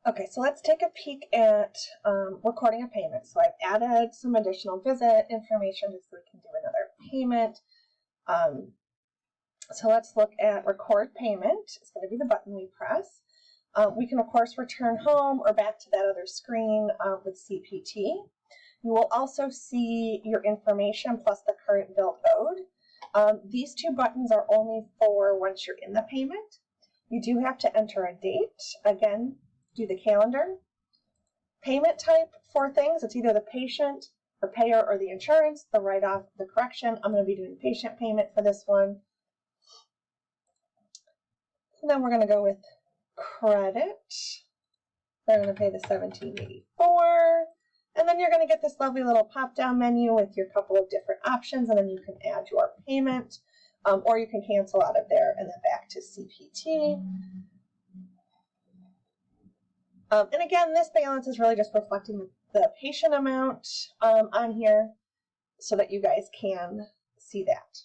Okay, so let's take a peek at recording a payment. So I've added some additional visit information just so we can do another payment. So let's look at record payment. It's going to be the button we press. We can, of course, return home or back to that other screen with CPT. You will also see your information plus the current bill owed. These two buttons are only for once you're in the payment. You do have to enter a date. Again, do the calendar. Payment type for things, it's either the patient, the payer, or the insurance, the write-off, the correction. I'm going to be doing patient payment for this one. And then we're going to go with credit. They're going to pay the $17.84. And then you're going to get this lovely little pop-down menu with your couple of different options, and then you can add your payment, or you can cancel out of there and then back to CPT. And again, this balance is really just reflecting the patient amount on here so that you guys can see that.